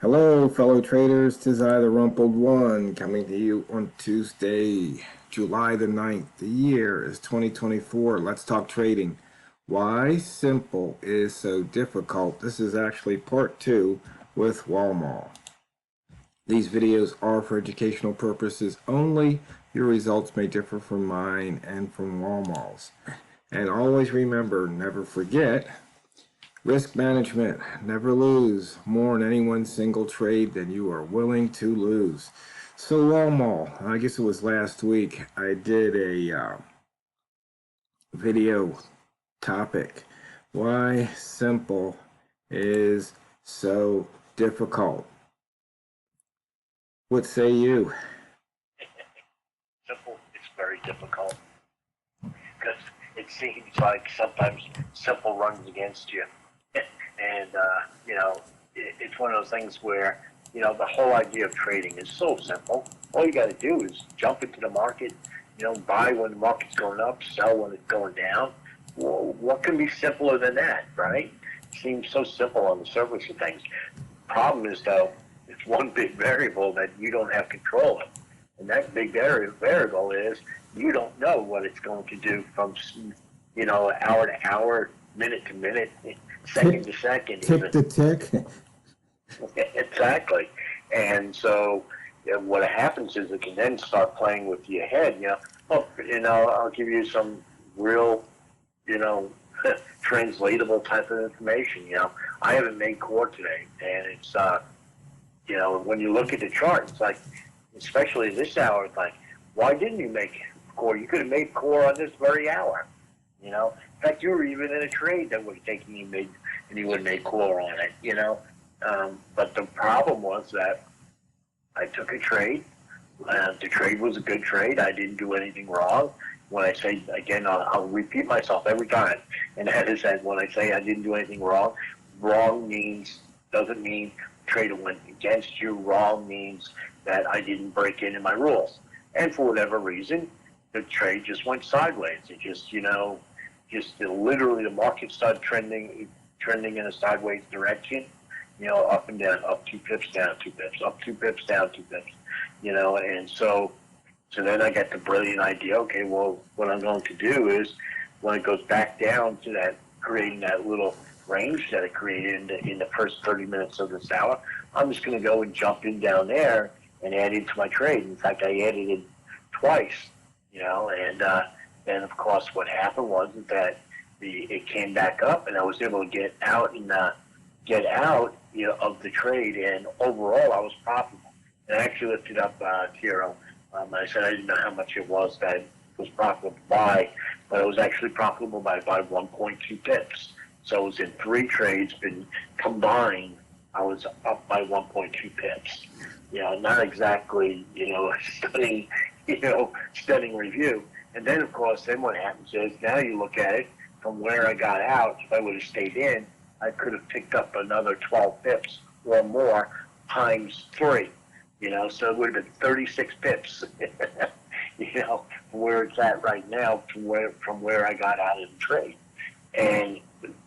Hello, fellow traders. 'Tis I, TheRumpledOne, coming to you on Tuesday, July the 9th. The year is 2024. Let's talk trading. Why simple is so difficult. This is actually part 2 with Walmal. These videos are for educational purposes only. Your results may differ from mine and from Walmal's. And always remember, never forget, risk management. Never lose more in any one single trade than you are willing to lose. So Walmal, I guess it was last week, I did a video topic. Why simple is so difficult. What say you? Simple, it's very difficult because it seems like sometimes simple runs against you. And, it's one of those things where, the whole idea of trading is so simple. All you got to do is jump into the market, buy when the market's going up, sell when it's going down. Well, what can be simpler than that, right? It seems so simple on the surface of things. Problem is, though, it's one big variable that you don't have control of. And that big variable is you don't know what it's going to do from, hour to hour, minute to minute, second to second. Tick to tick. Exactly. And so what happens is it can then start playing with your head. I'll give you some real, translatable type of information. I haven't made core today, and it's, when you look at the chart, it's like, especially this hour, it's like, why didn't you make core? You could have made core on this very hour. In fact, you were even in a trade that would have taken you and you would have made core on it. But the problem was that I took a trade. The trade was a good trade. I didn't do anything wrong. When I say, again, I'll repeat myself every time, and that is that when I say I didn't do anything wrong, wrong doesn't mean trader went against you. Wrong means that I didn't break into my rules. And for whatever reason, the trade just went sideways. It just, literally the market started trending in a sideways direction, up and down, up 2 pips, down 2 pips, up 2 pips, down 2 pips, and so then I got the brilliant idea, okay, well, what I'm going to do is when it goes back down to that, creating that little range that it created in the first 30 minutes of this hour, I'm just going to go and jump in down there and add into my trade. In fact, I added in twice, and then of course what happened was that it came back up, and I was able to get out of the trade, and overall I was profitable. And I actually lifted up Tiro. I said I didn't know how much it was that it was profitable by, but it was actually profitable by 1.2 pips. So it was in 3 trades, been combined, I was up by 1.2 pips. Not exactly, stunning review. And then, of course, what happens is now you look at it from where I got out. If I would have stayed in, I could have picked up another 12 pips or more times 3. So it would have been 36 pips. From where it's at right now, from where I got out of the trade, and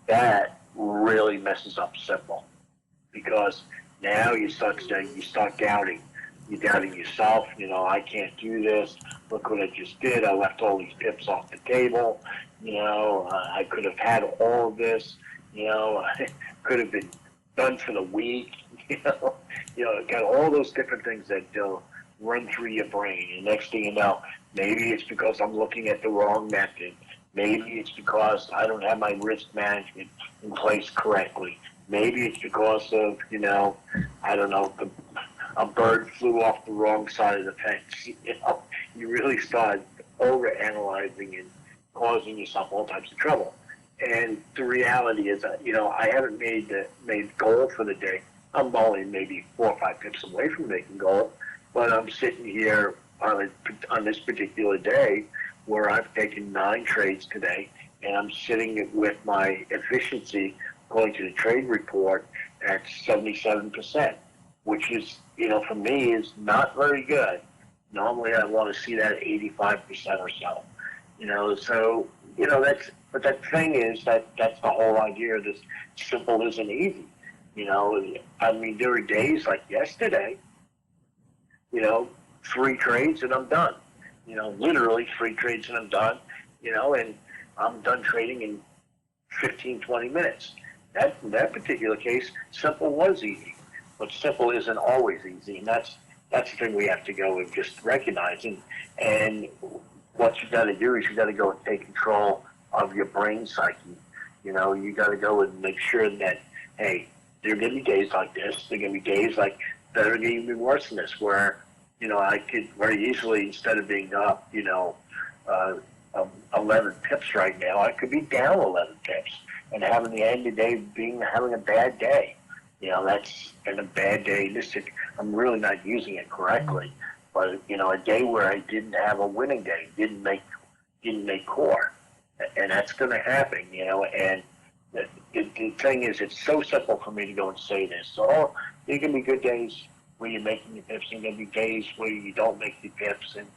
that really messes up simple, because now you start doubting. You're doubting yourself. I can't do this. Look what I just did. I left all these pips off the table. I could have had all of this. It could have been done for the week. Got all those different things that run through your brain. And next thing you know, maybe it's because I'm looking at the wrong method. Maybe it's because I don't have my risk management in place correctly. Maybe it's because of, I don't know, a bird flew off the wrong side of the fence. You really start overanalyzing and causing yourself all types of trouble. And the reality is that, I haven't made goal for the day. I'm only maybe 4 or 5 pips away from making goal, but I'm sitting here on this particular day where I've taken 9 trades today, and I'm sitting with my efficiency according to the trade report at 77%, which is, for me, is not very good. Normally I want to see that at 85% or so. But that thing is that's the whole idea of this simple isn't easy. You know, I mean, there were days like yesterday, 3 trades and I'm done. Literally 3 trades and I'm done, and I'm done trading in 15, 20 minutes. In that particular case, simple was easy, but simple isn't always easy, and that's the thing we have to go and just recognize. And what you got to do is you got to go and take control of your brain psyche. You got to go and make sure that, hey, there are going to be days like this. There are going to be days that are going to be worse than this, where I could very easily, instead of being up, 11 pips right now, I could be down 11 pips and having the end of the day having a bad day. That's and a bad day. I'm really not using it correctly, but a day where I didn't have a winning day, didn't make core, and that's going to happen. And the thing is, it's so simple for me to go and say this. So there can be good days where you're making your pips, and there can be days where you don't make the pips, and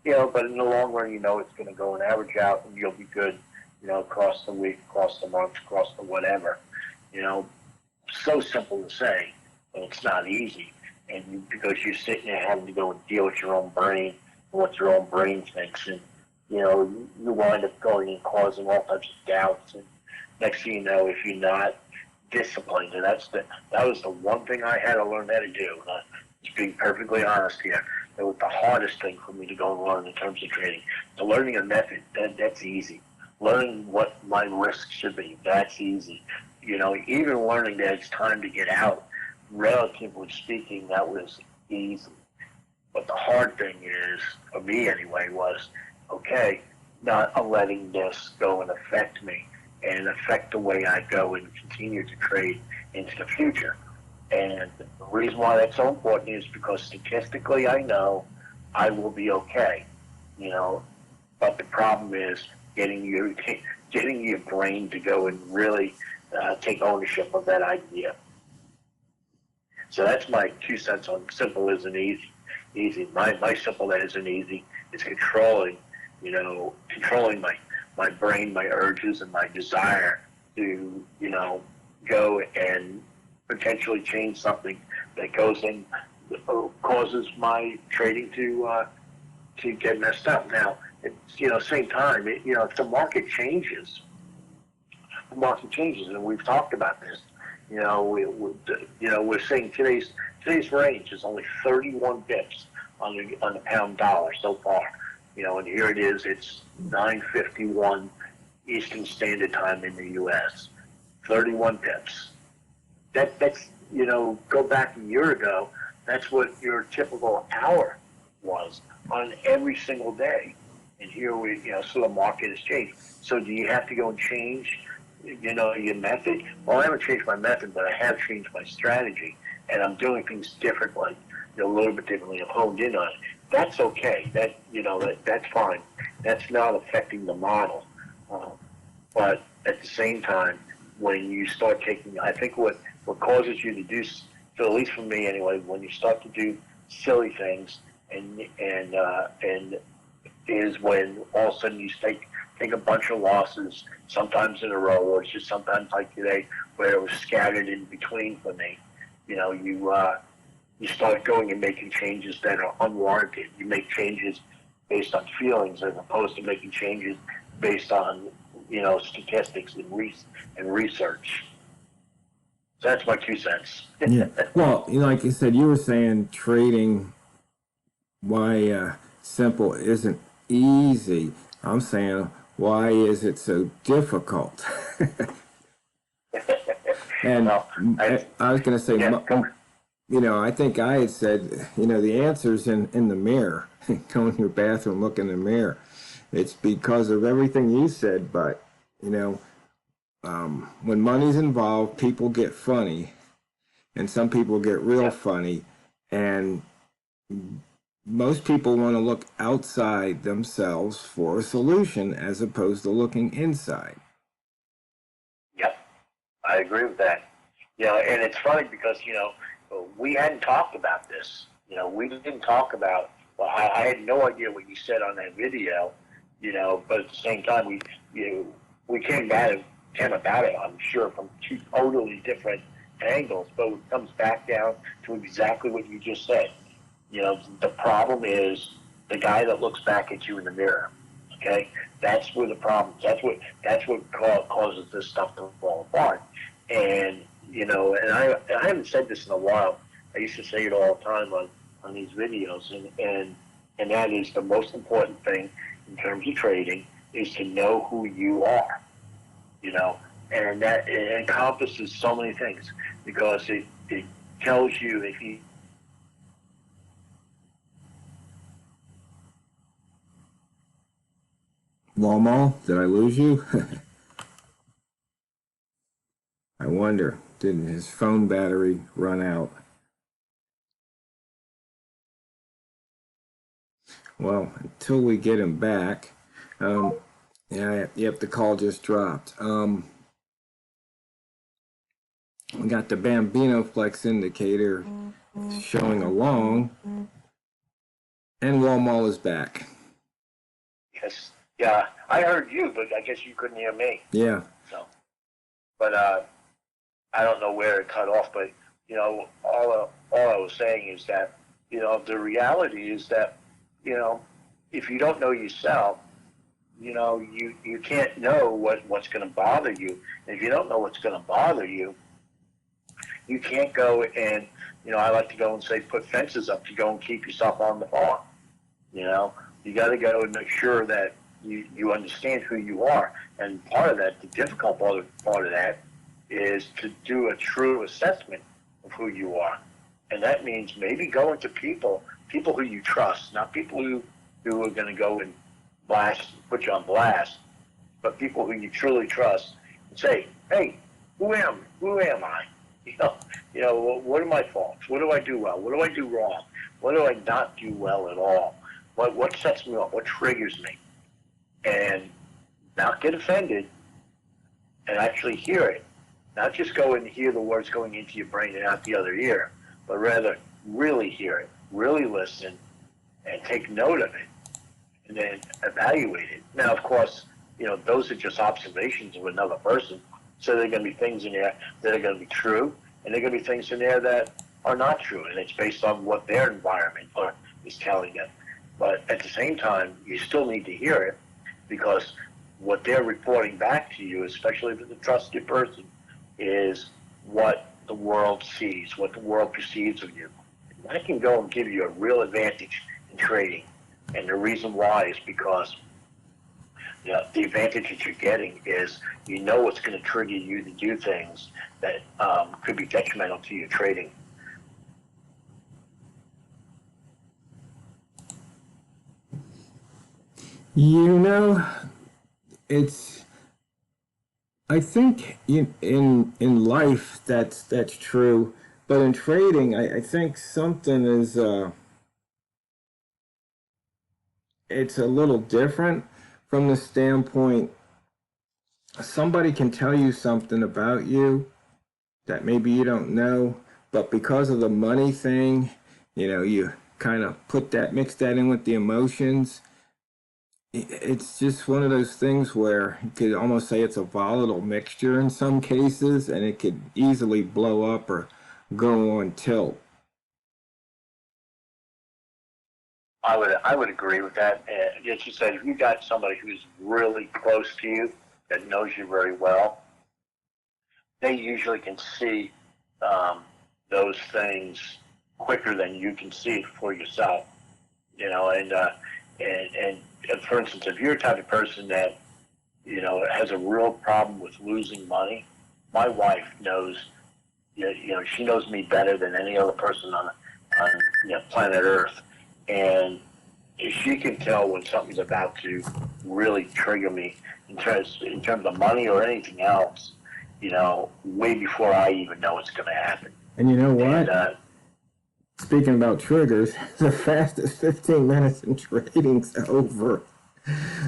but in the long run, it's going to go and average out, and you'll be good, across the week, across the month, across the whatever. So simple to say, but it's not easy. And because you're sitting there having to go and deal with your own brain and what your own brain thinks, and you wind up going and causing all types of doubts. And next thing you know, if you're not disciplined, and that was the one thing I had to learn how to do. Just being perfectly honest here, it was the hardest thing for me to go and learn in terms of trading. The learning a method, that's easy. Learning what my risk should be, that's easy. Even learning that it's time to get out, relatively speaking, that was easy. But the hard thing is, for me anyway, was, okay, not letting this go and affect me and affect the way I go and continue to trade into the future. And the reason why that's so important is because statistically I know I will be okay, but the problem is getting your brain to go and really take ownership of that idea. So that's my 2 cents on simple isn't easy. My simple that isn't easy is controlling my brain, my urges, and my desire to, go and potentially change something that goes in, causes my trading to get messed up. Now, it's, same time, if the market changes, and we've talked about this. We're seeing today's range is only 31 bips on the pound dollar so far. And here it is. It's 9:51 Eastern Standard Time in the U.S. 31 pips. That's go back a year ago. That's what your typical hour was on every single day. And here so the market has changed. So do you have to go and change, your method? Well, I haven't changed my method, but I have changed my strategy, and I'm doing things differently, a little bit differently. I've honed in on it. That's okay. That's fine. That's not affecting the model. But at the same time, when you start taking, I think what causes you to do, so at least for me anyway, when you start to do silly things, and is when all of a sudden you take a bunch of losses, sometimes in a row, or it's just sometimes like today, where it was scattered in between for me. You start going and making changes that are unwarranted. You make changes based on feelings as opposed to making changes based on, statistics and research. So that's my 2 cents. Yeah. Well, like you said, you were saying trading, why simple isn't easy. I'm saying, why is it so difficult? And Well, I was going to say, I think I had said, the answer's in the mirror. Go in your bathroom, look in the mirror. It's because of everything you said, but, when money's involved, people get funny, and some people get real funny, and most people want to look outside themselves for a solution as opposed to looking inside. Yep, I agree with that. And it's funny because, we hadn't talked about this. We didn't talk about, well, I had no idea what you said on that video, but at the same time, we came about it, I'm sure, from two totally different angles, but it comes back down to exactly what you just said. The problem is the guy that looks back at you in the mirror. Okay, that's where the problem. That's what causes this stuff to fall apart. And and I haven't said this in a while. I used to say it all the time on these videos, and that is the most important thing in terms of trading is to know who you are. And that it encompasses so many things because it tells you if you. Walmal, did I lose you? I wonder, did his phone battery run out? Well, until we get him back, yeah, yep, the call just dropped. We got the Bambino Flex indicator showing along, and Walmal is back. Yes, yeah, I heard you, but I guess you couldn't hear me. Yeah. So, but I don't know where it cut off, but all I was saying is that the reality is that if you don't know yourself, you can't know what's going to bother you. And if you don't know what's going to bother you, you can't go and I like to go and say put fences up to go and keep yourself on the farm. You got to go and make sure that you understand who you are, and part of that, the difficult part of that, is to do a true assessment of who you are. And that means maybe going to people who you trust, not people who are going to go and put you on blast, but people who you truly trust, and say, hey, who am I? What are my faults? What do I do well? What do I do wrong? What do I not do well at all? What sets me off? What triggers me? And not get offended and actually hear it. Not just go and hear the words going into your brain and out the other ear, but rather really hear it, really listen, and take note of it, and then evaluate it. Now, of course, those are just observations of another person, so there are going to be things in there that are going to be true, and there are going to be things in there that are not true, and it's based on what their environment is telling them. But at the same time, you still need to hear it, because what they're reporting back to you, especially if it's a trusted person, is what the world sees, what the world perceives of you. And that can go and give you a real advantage in trading. And the reason why is because the advantage that you're getting is what's going to trigger you to do things that could be detrimental to your trading. It's. I think in life that's true, but in trading, I think something is it's a little different from the standpoint. Somebody can tell you something about you that maybe you don't know, but because of the money thing, you kind of mix that in with the emotions. It's just one of those things where you could almost say it's a volatile mixture in some cases, and it could easily blow up or go on tilt. I would agree with that. As you said, if you got somebody who's really close to you that knows you very well, they usually can see those things quicker than you can see it for yourself. And for instance, if you're the type of person that has a real problem with losing money, my wife knows. She knows me better than any other person on planet Earth, and she can tell when something's about to really trigger me in terms of money or anything else. Way before I even know it's going to happen. And you know what? And, speaking about triggers, the fastest 15 minutes in trading's over.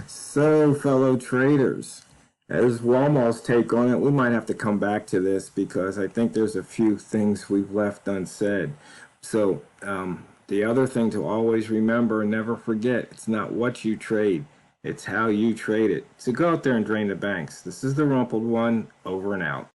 So, fellow traders, as Walmal's take on it, we might have to come back to this because I think there's a few things we've left unsaid. So, the other thing to always remember and never forget, it's not what you trade, it's how you trade it. So go out there and drain the banks. This is the Rumpled One, over and out.